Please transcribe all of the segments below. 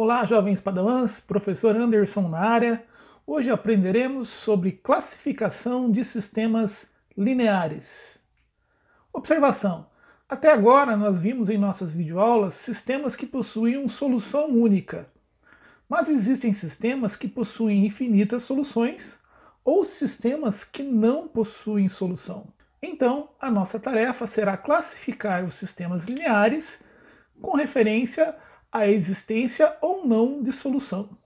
Olá, jovens padawans, professor Anderson na área. Hoje aprenderemos sobre classificação de sistemas lineares. Observação: até agora nós vimos em nossas videoaulas sistemas que possuíam solução única, mas existem sistemas que possuem infinitas soluções ou sistemas que não possuem solução. Então, a nossa tarefa será classificar os sistemas lineares com referência à existência ou não de solução.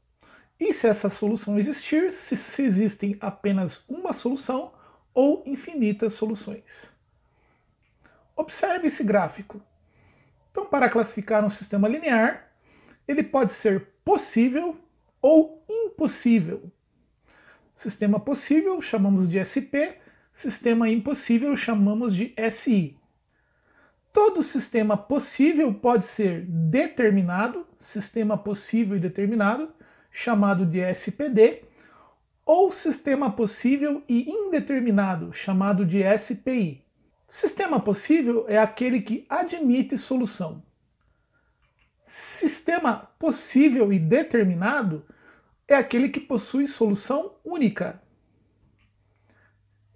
E se essa solução existir, se existem apenas uma solução ou infinitas soluções. Observe esse gráfico. Então, para classificar um sistema linear, ele pode ser possível ou impossível. Sistema possível chamamos de SP, sistema impossível chamamos de SI. Todo sistema possível pode ser determinado, sistema possível e determinado, chamado de SPD, ou sistema possível e indeterminado, chamado de SPI. Sistema possível é aquele que admite solução. Sistema possível e determinado é aquele que possui solução única.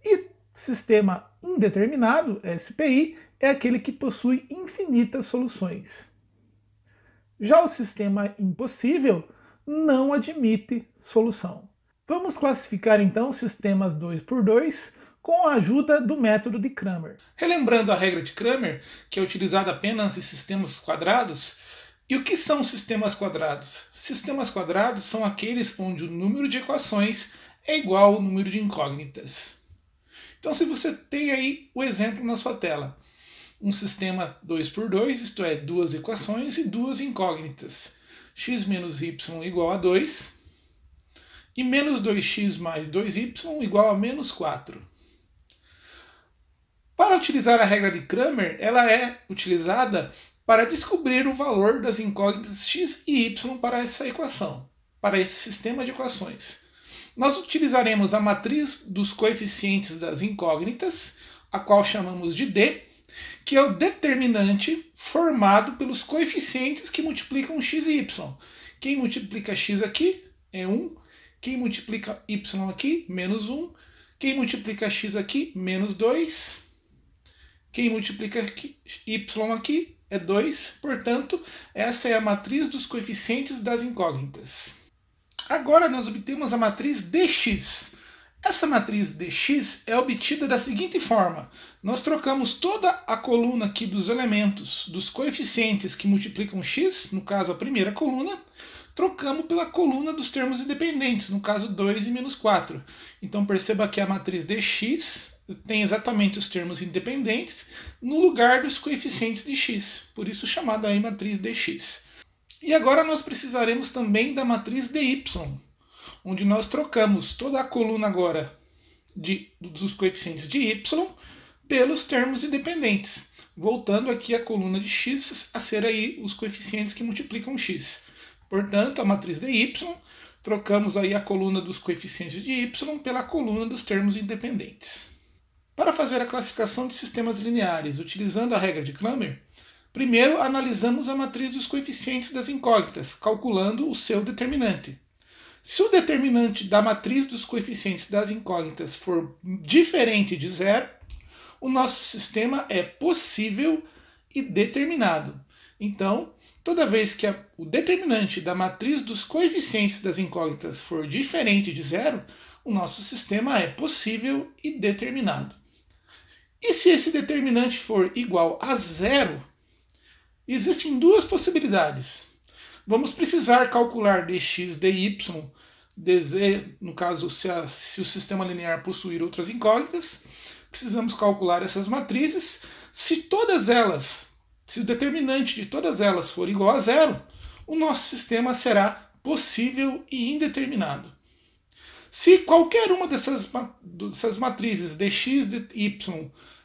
E sistema indeterminado, SPI, é aquele que possui infinitas soluções. Já o sistema impossível não admite solução. Vamos classificar então sistemas 2x2 com a ajuda do método de Cramer. Relembrando a regra de Cramer, que é utilizada apenas em sistemas quadrados. E o que são sistemas quadrados? Sistemas quadrados são aqueles onde o número de equações é igual ao número de incógnitas. Então, se você tem aí o exemplo na sua tela, um sistema 2x2, isto é, duas equações e duas incógnitas. X menos y igual a 2 e menos 2x mais 2y igual a menos 4. Para utilizar a regra de Cramer, ela é utilizada para descobrir o valor das incógnitas x e y para essa equação, para esse sistema de equações. Nós utilizaremos a matriz dos coeficientes das incógnitas, a qual chamamos de D, que é o determinante formado pelos coeficientes que multiplicam x e y. Quem multiplica x aqui é 1, quem multiplica y aqui, menos 1, quem multiplica x aqui, menos 2, quem multiplica y aqui é 2, portanto, essa é a matriz dos coeficientes das incógnitas. Agora nós obtemos a matriz dx. Essa matriz dx é obtida da seguinte forma: nós trocamos toda a coluna aqui dos elementos, dos coeficientes que multiplicam x, no caso a primeira coluna, trocamos pela coluna dos termos independentes, no caso 2 e menos 4. Então perceba que a matriz dx tem exatamente os termos independentes no lugar dos coeficientes de x, por isso chamada aí matriz dx. E agora nós precisaremos também da matriz dy, onde nós trocamos toda a coluna agora dos coeficientes de y pelos termos independentes, voltando aqui a coluna de x a ser aí os coeficientes que multiplicam x. Portanto, a matriz dy, trocamos aí a coluna dos coeficientes de y pela coluna dos termos independentes. Para fazer a classificação de sistemas lineares utilizando a regra de Cramer, primeiro analisamos a matriz dos coeficientes das incógnitas, calculando o seu determinante. Se o determinante da matriz dos coeficientes das incógnitas for diferente de zero, o nosso sistema é possível e determinado. Então, toda vez que o determinante da matriz dos coeficientes das incógnitas for diferente de zero, o nosso sistema é possível e determinado. E se esse determinante for igual a zero, existem duas possibilidades. Vamos precisar calcular dx, dy, dz, no caso, se o sistema linear possuir outras incógnitas, precisamos calcular essas matrizes. Se todas elas, se o determinante de todas elas for igual a zero, o nosso sistema será possível e indeterminado. Se qualquer uma dessas matrizes, dx, dy,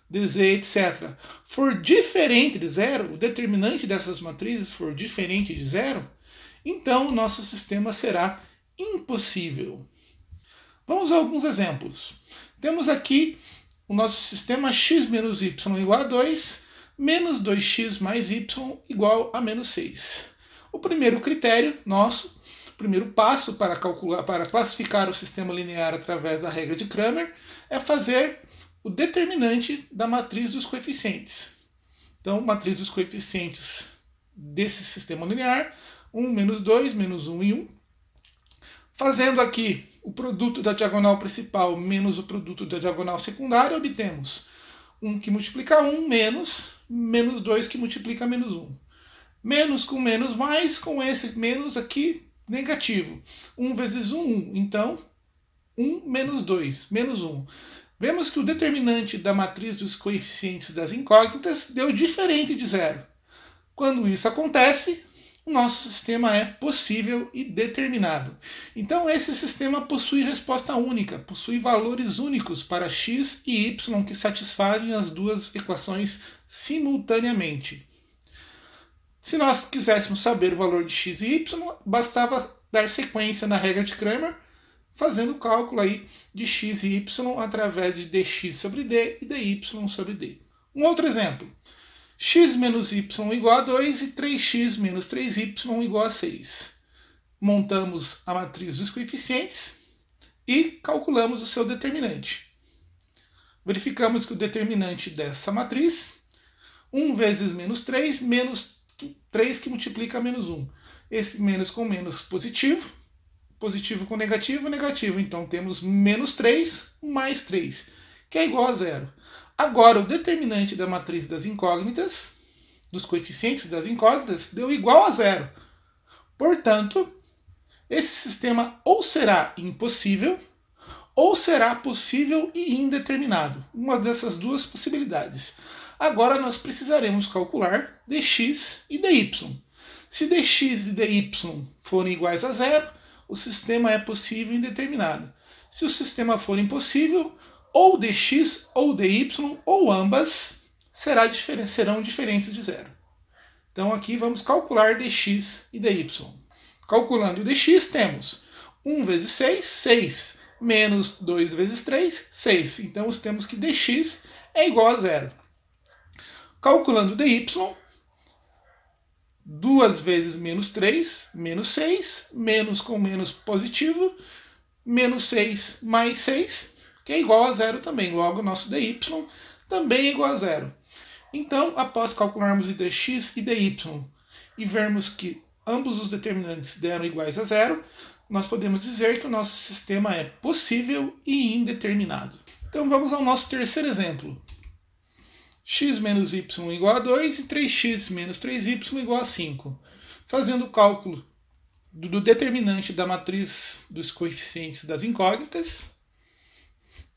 dz, etc., for diferente de zero, o determinante dessas matrizes for diferente de zero, então o nosso sistema será impossível. Vamos a alguns exemplos. Temos aqui o nosso sistema x menos y igual a 2, menos 2x mais y igual a menos 6. O primeiro critério nosso, o primeiro passo para classificar o sistema linear através da regra de Cramer é fazer o determinante da matriz dos coeficientes. Então, matriz dos coeficientes desse sistema linear, 1, menos 2, menos 1 e 1. Fazendo aqui o produto da diagonal principal menos o produto da diagonal secundária, obtemos 1 que multiplica 1, menos 2 que multiplica menos 1. Menos com menos mais, com esse menos aqui negativo. 1 vezes 1, 1. Então, 1 menos 2, menos 1. Vemos que o determinante da matriz dos coeficientes das incógnitas deu diferente de zero. Quando isso acontece, o nosso sistema é possível e determinado. Então esse sistema possui resposta única, possui valores únicos para x e y que satisfazem as duas equações simultaneamente. Se nós quiséssemos saber o valor de x e y, bastava dar sequência na regra de Cramer, fazendo o cálculo aí de x e y através de dx sobre d e dy sobre d. Um outro exemplo. X menos y igual a 2 e 3x menos 3y igual a 6. Montamos a matriz dos coeficientes e calculamos o seu determinante. Verificamos que o determinante dessa matriz, 1 vezes menos 3, menos 3 que multiplica menos 1. Esse menos com menos positivo, positivo com negativo, negativo. Então temos menos 3 mais 3, que é igual a 0. Agora, o determinante da matriz das incógnitas, dos coeficientes das incógnitas, deu igual a 0. Portanto, esse sistema ou será impossível, ou será possível e indeterminado. Uma dessas duas possibilidades. Agora nós precisaremos calcular dx e dy. Se dx e dy forem iguais a 0, o sistema é possível e indeterminado. Se o sistema for impossível, ou dx ou dy, ou ambas, serão diferentes de zero. Então aqui vamos calcular dx e dy. Calculando o dx, temos 1 vezes 6, 6, menos 2 vezes 3, 6. Então temos que dx é igual a zero. Calculando dy, 2 vezes menos 3, menos 6, menos com menos positivo, menos 6 mais 6, que é igual a zero também. Logo, nosso dy também é igual a zero. Então, após calcularmos o dx e dy e vermos que ambos os determinantes deram iguais a zero, nós podemos dizer que o nosso sistema é possível e indeterminado. Então, vamos ao nosso terceiro exemplo. X menos y igual a 2 e 3x menos 3y igual a 5. Fazendo o cálculo do determinante da matriz dos coeficientes das incógnitas,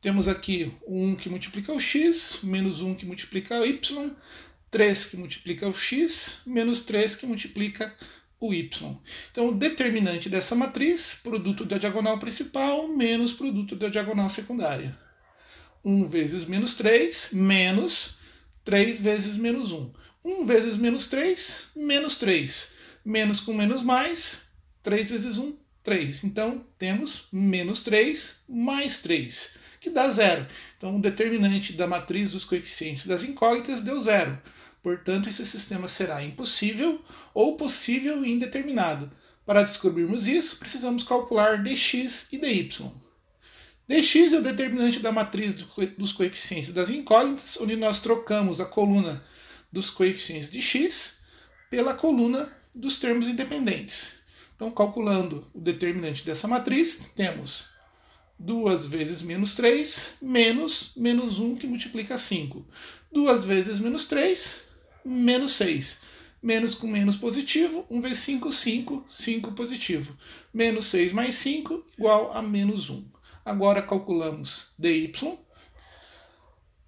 temos aqui o 1 que multiplica o x, menos 1 que multiplica o y, 3 que multiplica o x, menos 3 que multiplica o y. Então, o determinante dessa matriz, produto da diagonal principal menos produto da diagonal secundária. 1 vezes menos 3, menos 3 vezes menos 1. 1 vezes menos 3, menos 3. Menos com menos mais, 3 vezes 1, 3. Então, temos menos 3 mais 3, que dá 0. Então, o determinante da matriz dos coeficientes das incógnitas deu 0. Portanto, esse sistema será impossível ou possível e indeterminado. Para descobrirmos isso, precisamos calcular dx e dy. Dx é o determinante da matriz dos coeficientes das incógnitas, onde nós trocamos a coluna dos coeficientes de x pela coluna dos termos independentes. Então, calculando o determinante dessa matriz, temos 2 vezes menos 3, menos 1 que multiplica 5. 2 vezes menos 3, menos 6. Menos com menos positivo, 1 vezes 5, 5, 5 positivo. Menos 6 mais 5, igual a menos 1. Agora calculamos dy.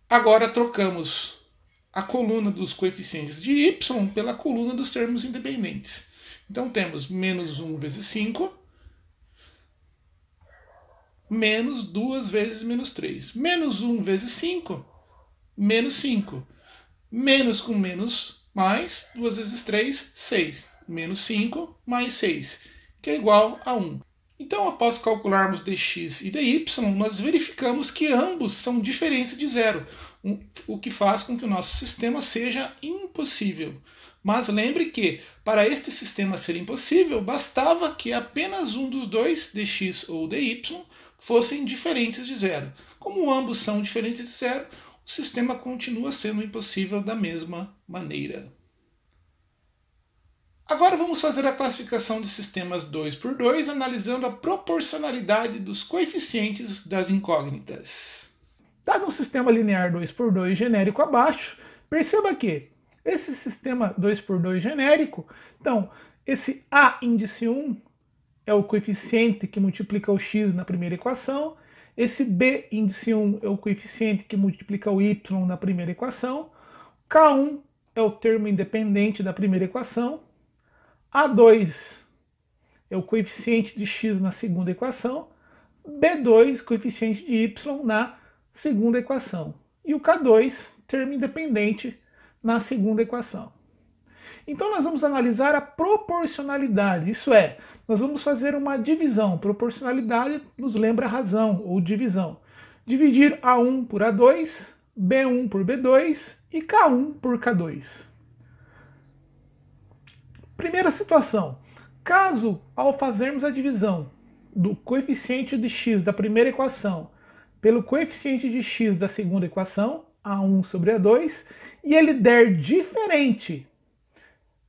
Agora trocamos a coluna dos coeficientes de y pela coluna dos termos independentes. Então temos menos 1 vezes 5, menos 2 vezes menos 3. Menos 1 vezes 5, menos 5. Menos com menos mais, 2 vezes 3, 6. Menos 5 mais 6, que é igual a 1. Então, após calcularmos dx e dy, nós verificamos que ambos são diferentes de zero, o que faz com que o nosso sistema seja impossível. Mas lembre que, para este sistema ser impossível, bastava que apenas um dos dois, dx ou dy, fossem diferentes de zero. Como ambos são diferentes de zero, o sistema continua sendo impossível da mesma maneira. Agora vamos fazer a classificação de sistemas 2 por 2, analisando a proporcionalidade dos coeficientes das incógnitas. Dado um sistema linear 2 por 2 genérico abaixo, perceba que esse sistema 2 por 2 genérico, então, esse A índice 1 é o coeficiente que multiplica o x na primeira equação, esse B índice 1 é o coeficiente que multiplica o y na primeira equação, K1 é o termo independente da primeira equação, A2 é o coeficiente de x na segunda equação, B2, coeficiente de y na segunda equação, e o K2, termo independente na segunda equação. Então nós vamos analisar a proporcionalidade, isso é, nós vamos fazer uma divisão. Proporcionalidade nos lembra razão ou divisão. Dividir A1 por A2, B1 por B2 e K1 por K2. Primeira situação, caso ao fazermos a divisão do coeficiente de x da primeira equação pelo coeficiente de x da segunda equação, A1 sobre A2, e ele der diferente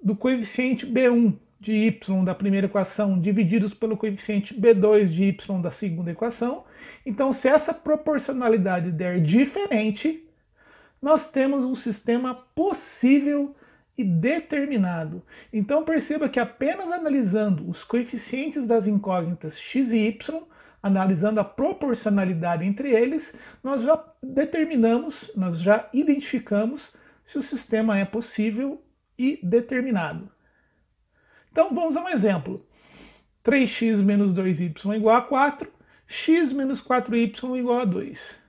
do coeficiente B1 de y da primeira equação divididos pelo coeficiente B2 de y da segunda equação, então se essa proporcionalidade der diferente, nós temos um sistema possível e determinado. Então perceba que apenas analisando os coeficientes das incógnitas x e y, analisando a proporcionalidade entre eles, nós já determinamos, nós já identificamos se o sistema é possível e determinado. Então vamos a um exemplo. 3x menos 2y igual a 4, x menos 4y igual a 2.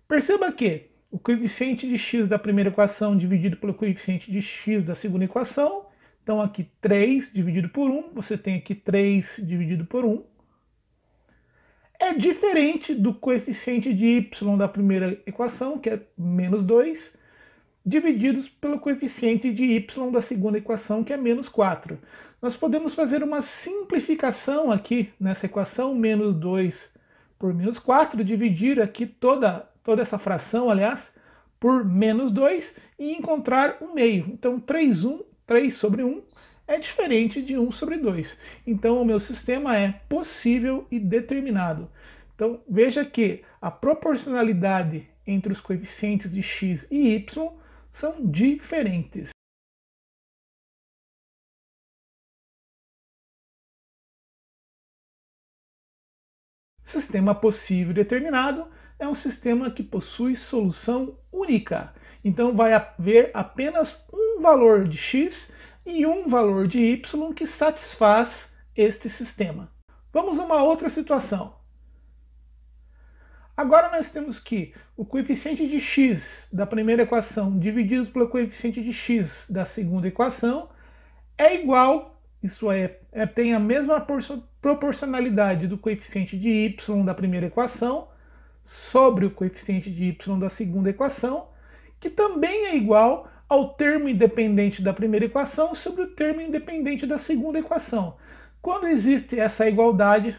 Perceba que o coeficiente de x da primeira equação dividido pelo coeficiente de x da segunda equação, então aqui 3 dividido por 1, você tem aqui 3 dividido por 1, é diferente do coeficiente de y da primeira equação, que é menos 2, divididos pelo coeficiente de y da segunda equação, que é menos 4. Nós podemos fazer uma simplificação aqui nessa equação, menos 2 por menos 4, dividir aqui toda essa fração, aliás, por menos 2 e encontrar um meio. Então 3 sobre 1 é diferente de 1 sobre 2. Então o meu sistema é possível e determinado. Então veja que a proporcionalidade entre os coeficientes de x e y são diferentes. Sistema possível e determinado é um sistema que possui solução única. Então vai haver apenas um valor de x e um valor de y que satisfaz este sistema. Vamos a uma outra situação. Agora nós temos que o coeficiente de x da primeira equação dividido pelo coeficiente de x da segunda equação é igual, isso é, tem a mesma proporcionalidade do coeficiente de y da primeira equação sobre o coeficiente de y da segunda equação, que também é igual ao termo independente da primeira equação sobre o termo independente da segunda equação. Quando existe essa igualdade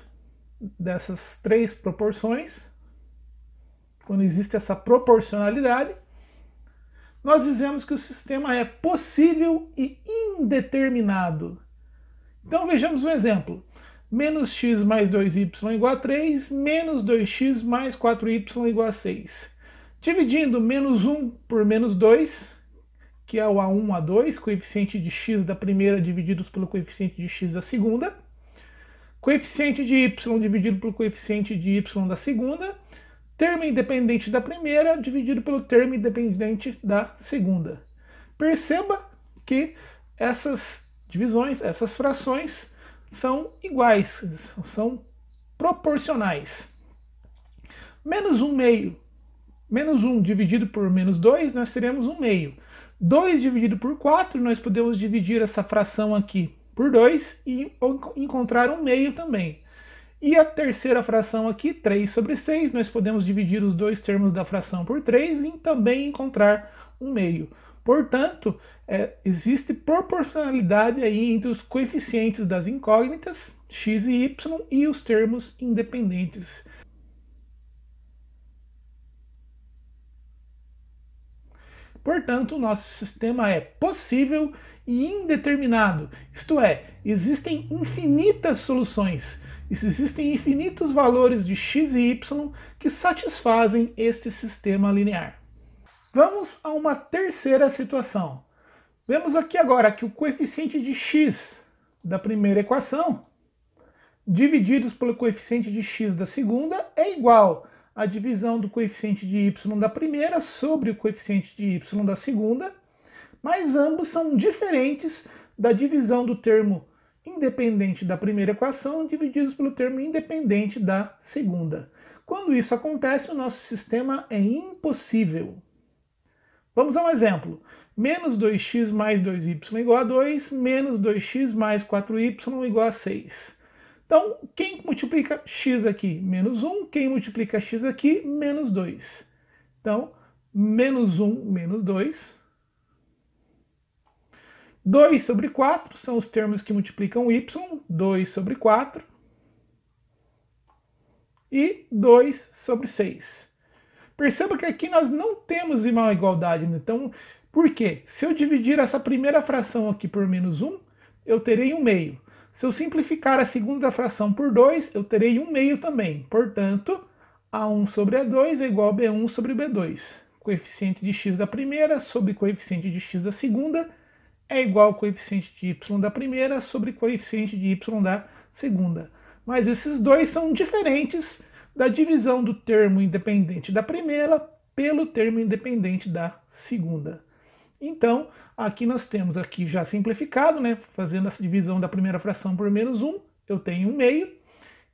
dessas três proporções, quando existe essa proporcionalidade, nós dizemos que o sistema é possível e indeterminado. Então vejamos um exemplo. Menos x mais 2y igual a 3, menos 2x mais 4y igual a 6. Dividindo menos 1 por menos 2, que é o A1, A2, coeficiente de x da primeira divididos pelo coeficiente de x da segunda, coeficiente de y dividido pelo coeficiente de y da segunda, termo independente da primeira dividido pelo termo independente da segunda. Perceba que essas divisões, essas frações, são iguais, são proporcionais. Menos 1 meio, menos 1 dividido por menos 2, nós teremos 1 meio. 2 dividido por 4, nós podemos dividir essa fração aqui por 2 e encontrar 1 meio também. E a terceira fração aqui, 3 sobre 6, nós podemos dividir os dois termos da fração por 3 e também encontrar 1 meio. Portanto, existe proporcionalidade aí entre os coeficientes das incógnitas, x e y, e os termos independentes. Portanto, o nosso sistema é possível e indeterminado, isto é, existem infinitas soluções, existem infinitos valores de x e y que satisfazem este sistema linear. Vamos a uma terceira situação. Vemos aqui agora que o coeficiente de x da primeira equação, divididos pelo coeficiente de x da segunda, é igual à divisão do coeficiente de y da primeira sobre o coeficiente de y da segunda, mas ambos são diferentes da divisão do termo independente da primeira equação divididos pelo termo independente da segunda. Quando isso acontece, o nosso sistema é impossível. Vamos a um exemplo. Menos 2x mais 2y igual a 2, menos 2x mais 4y igual a 6. Então, quem multiplica x aqui? Menos 1. Quem multiplica x aqui? Menos 2. Então, menos 1, menos 2. 2 sobre 4 são os termos que multiplicam y. 2 sobre 4. E 2 sobre 6. Perceba que aqui nós não temos uma igualdade. Então, por quê? Se eu dividir essa primeira fração aqui por menos 1, eu terei 1 meio. Se eu simplificar a segunda fração por 2, eu terei 1 meio também. Portanto, A1 sobre A2 é igual a B1 sobre B2. Coeficiente de x da primeira sobre coeficiente de x da segunda é igual ao coeficiente de y da primeira sobre coeficiente de y da segunda. Mas esses dois são diferentes da divisão do termo independente da primeira pelo termo independente da segunda. Então, aqui nós temos aqui já simplificado, né, fazendo essa divisão da primeira fração por menos 1, eu tenho 1 meio,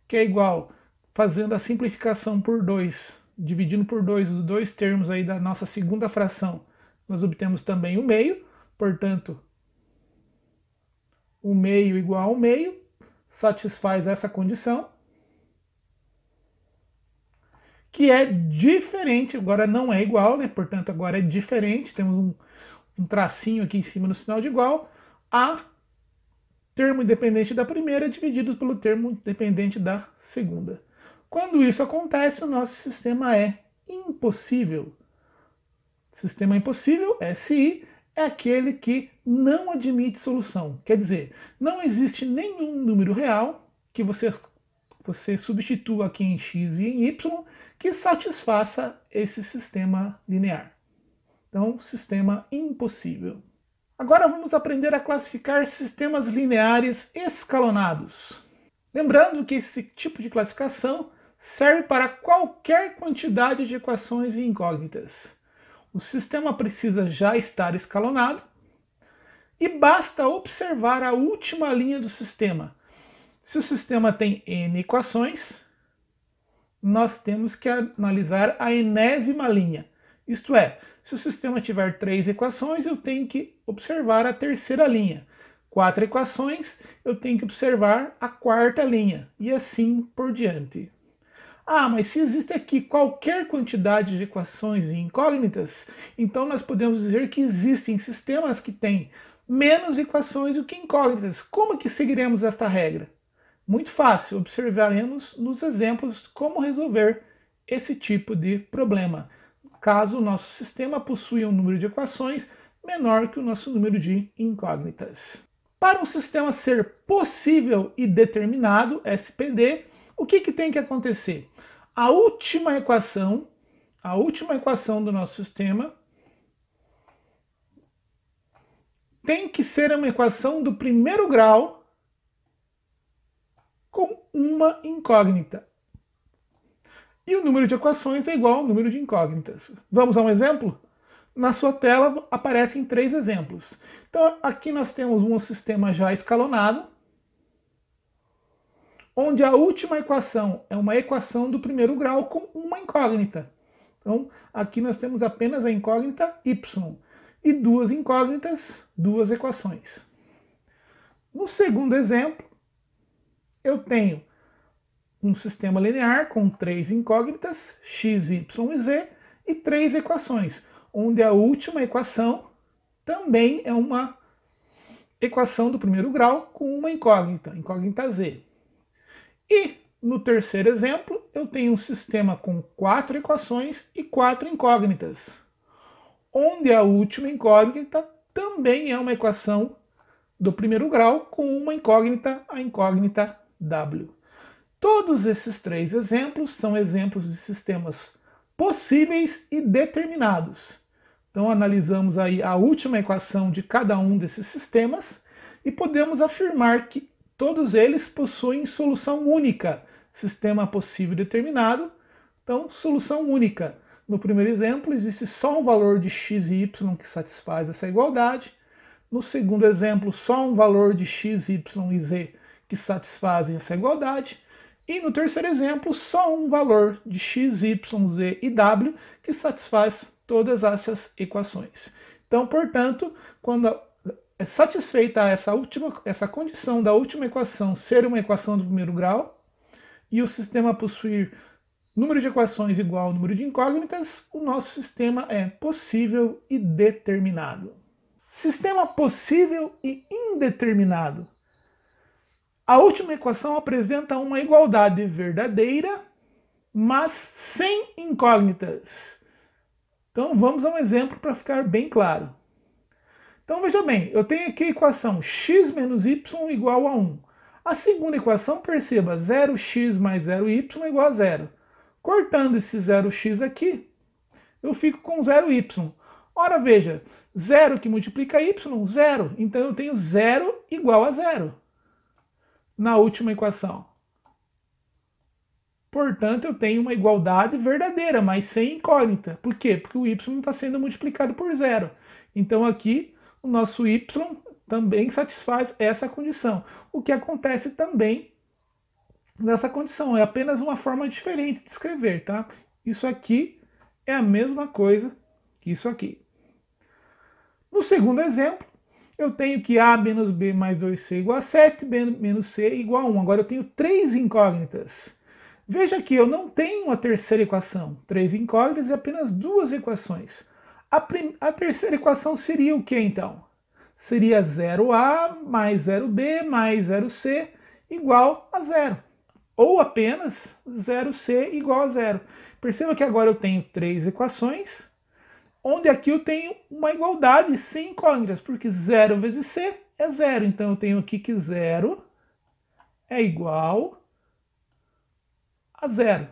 que é igual, fazendo a simplificação por 2, dividindo por 2 os dois termos aí da nossa segunda fração, nós obtemos também 1 meio, portanto, 1 meio igual a 1 meio, satisfaz essa condição, que é diferente, agora não é igual, né, portanto agora é diferente, temos um tracinho aqui em cima no sinal de igual, a termo independente da primeira dividido pelo termo independente da segunda. Quando isso acontece, o nosso sistema é impossível. Sistema impossível, SI, é aquele que não admite solução. Quer dizer, não existe nenhum número real que você substitua aqui em x e em y que satisfaça esse sistema linear. Então, sistema impossível. Agora vamos aprender a classificar sistemas lineares escalonados. Lembrando que esse tipo de classificação serve para qualquer quantidade de equações e incógnitas. O sistema precisa já estar escalonado e basta observar a última linha do sistema. Se o sistema tem n equações, nós temos que analisar a enésima linha. Isto é, se o sistema tiver 3 equações, eu tenho que observar a terceira linha. 4 equações, eu tenho que observar a quarta linha. E assim por diante. Ah, mas se existe aqui qualquer quantidade de equações e incógnitas, então nós podemos dizer que existem sistemas que têm menos equações do que incógnitas. Como que seguiremos esta regra? Muito fácil, observaremos nos exemplos como resolver esse tipo de problema, caso o nosso sistema possua um número de equações menor que o nosso número de incógnitas. Para um sistema ser possível e determinado, SPD, o que tem que acontecer? A última equação do nosso sistema tem que ser uma equação do primeiro grau com uma incógnita. E o número de equações é igual ao número de incógnitas. Vamos a um exemplo? Na sua tela aparecem 3 exemplos. Então aqui nós temos um sistema já escalonado, onde a última equação é uma equação do primeiro grau com uma incógnita. Então aqui nós temos apenas a incógnita y e 2 incógnitas, 2 equações. No segundo exemplo, eu tenho um sistema linear com 3 incógnitas, x, y e z, e 3 equações, onde a última equação também é uma equação do primeiro grau com uma incógnita, incógnita z. E no terceiro exemplo, eu tenho um sistema com 4 equações e 4 incógnitas, onde a última incógnita também é uma equação do primeiro grau com uma incógnita, a incógnita w. Todos esses 3 exemplos são exemplos de sistemas possíveis e determinados. Então analisamos aí a última equação de cada um desses sistemas e podemos afirmar que todos eles possuem solução única, sistema possível e determinado. Então, solução única. No primeiro exemplo, existe só um valor de x e y que satisfaz essa igualdade. No segundo exemplo, só um valor de x, y e z que satisfazem essa igualdade. E no terceiro exemplo, só um valor de x, y, z e w que satisfaz todas essas equações. Então, portanto, quando é satisfeita essa condição da última equação ser uma equação do primeiro grau e o sistema possuir número de equações igual ao número de incógnitas, o nosso sistema é possível e determinado. Sistema possível e indeterminado. A última equação apresenta uma igualdade verdadeira, mas sem incógnitas. Então vamos a um exemplo para ficar bem claro. Então veja bem, eu tenho aqui a equação x menos y igual a 1. A segunda equação, perceba, 0x mais 0y igual a 0. Cortando esse 0x aqui, eu fico com 0y. Ora, veja, 0 que multiplica y, 0. Então eu tenho 0 igual a 0 na última equação. Portanto, eu tenho uma igualdade verdadeira, mas sem incógnita. Por quê? Porque o y está sendo multiplicado por 0. Então aqui o nosso y também satisfaz essa condição. O que acontece também nessa condição é apenas uma forma diferente de escrever, tá? Isso aqui é a mesma coisa que isso aqui. No segundo exemplo, eu tenho que a menos b mais 2c igual a 7, b menos c igual a 1. Agora eu tenho 3 incógnitas. Veja que eu não tenho uma terceira equação. 3 incógnitas e apenas 2 equações. A terceira equação seria o que então? Seria 0a mais 0b mais 0c igual a 0. Ou apenas 0c igual a 0. Perceba que agora eu tenho 3 equações, onde aqui eu tenho uma igualdade sem incógnitas, porque 0 vezes c é 0. Então eu tenho aqui que 0 é igual a 0.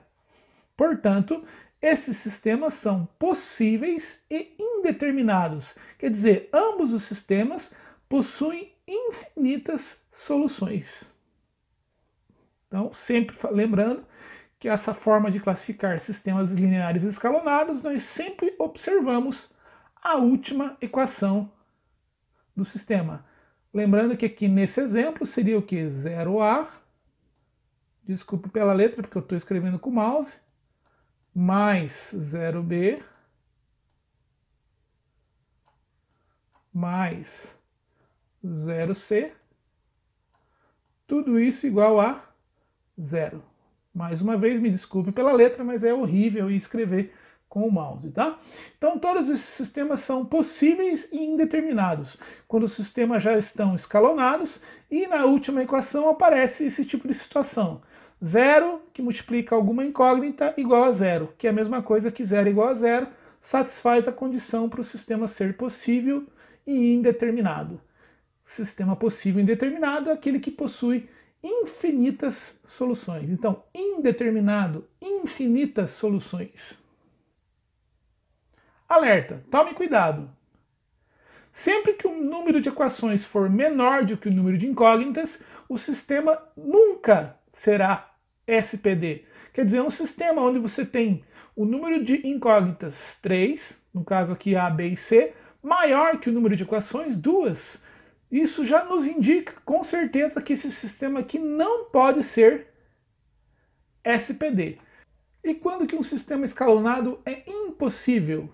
Portanto, esses sistemas são possíveis e indeterminados. Quer dizer, ambos os sistemas possuem infinitas soluções. Então, sempre lembrando que essa forma de classificar sistemas lineares escalonados, nós sempre observamos a última equação do sistema. Lembrando que aqui nesse exemplo seria o que? 0a, desculpe pela letra porque eu estou escrevendo com o mouse, mais 0b, mais 0c, tudo isso igual a 0. Mais uma vez, me desculpe pela letra, mas é horrível escrever com o mouse, tá? Então, todos esses sistemas são possíveis e indeterminados, quando os sistemas já estão escalonados e na última equação aparece esse tipo de situação. 0 que multiplica alguma incógnita igual a 0, que é a mesma coisa que 0 igual a 0, satisfaz a condição para o sistema ser possível e indeterminado. Sistema possível e indeterminado é aquele que possui infinitas soluções. Então, indeterminado, infinitas soluções. Alerta, tome cuidado. Sempre que o número de equações for menor do que o número de incógnitas, o sistema nunca será SPD. Quer dizer, é um sistema onde você tem o número de incógnitas 3, no caso aqui A, B e C, maior que o número de equações 2. Isso já nos indica com certeza que esse sistema aqui não pode ser SPD. E quando que um sistema escalonado é impossível?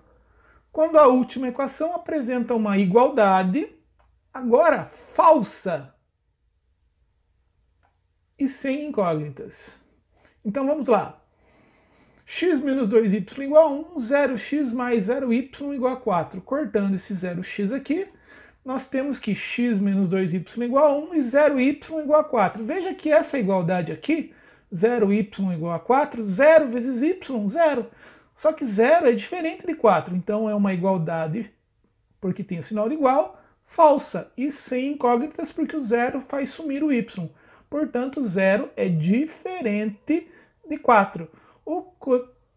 Quando a última equação apresenta uma igualdade, agora falsa, e sem incógnitas. Então vamos lá. x menos 2y igual a 1, 0x mais 0y igual a 4. Cortando esse 0x aqui, nós temos que x menos 2y igual a 1 e 0y igual a 4. Veja que essa igualdade aqui, 0y igual a 4, 0 vezes y, 0. Só que 0 é diferente de 4, então é uma igualdade, porque tem o sinal de igual, falsa, e sem incógnitas, porque o 0 faz sumir o y. Portanto, 0 é diferente de 4,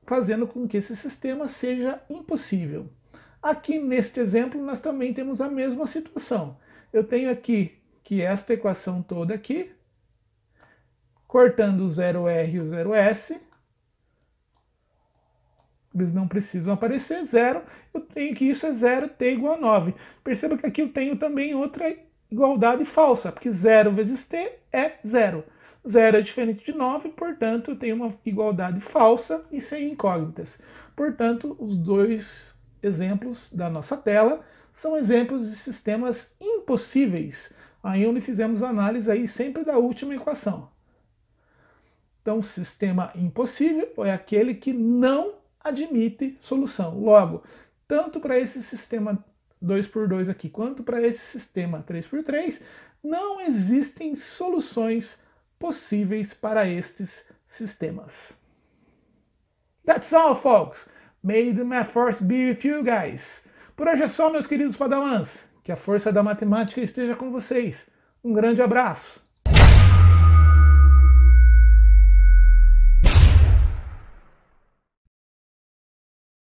fazendo com que esse sistema seja impossível. Aqui neste exemplo nós também temos a mesma situação. Eu tenho aqui que esta equação toda aqui, cortando o 0R e o 0S, eles não precisam aparecer, 0, eu tenho que isso é 0, t igual a 9. Perceba que aqui eu tenho também outra igualdade falsa, porque 0 vezes t é 0. 0 é diferente de 9, portanto eu tenho uma igualdade falsa e sem incógnitas. Portanto, os dois exemplos da nossa tela são exemplos de sistemas impossíveis, aí onde fizemos análise aí sempre da última equação. Então, sistema impossível é aquele que não admite solução. Logo, tanto para esse sistema 2x2 aqui, quanto para esse sistema 3x3, não existem soluções possíveis para estes sistemas. That's all, folks! May the math force be with you guys! Por hoje é só, meus queridos padawans. Que a força da matemática esteja com vocês. Um grande abraço!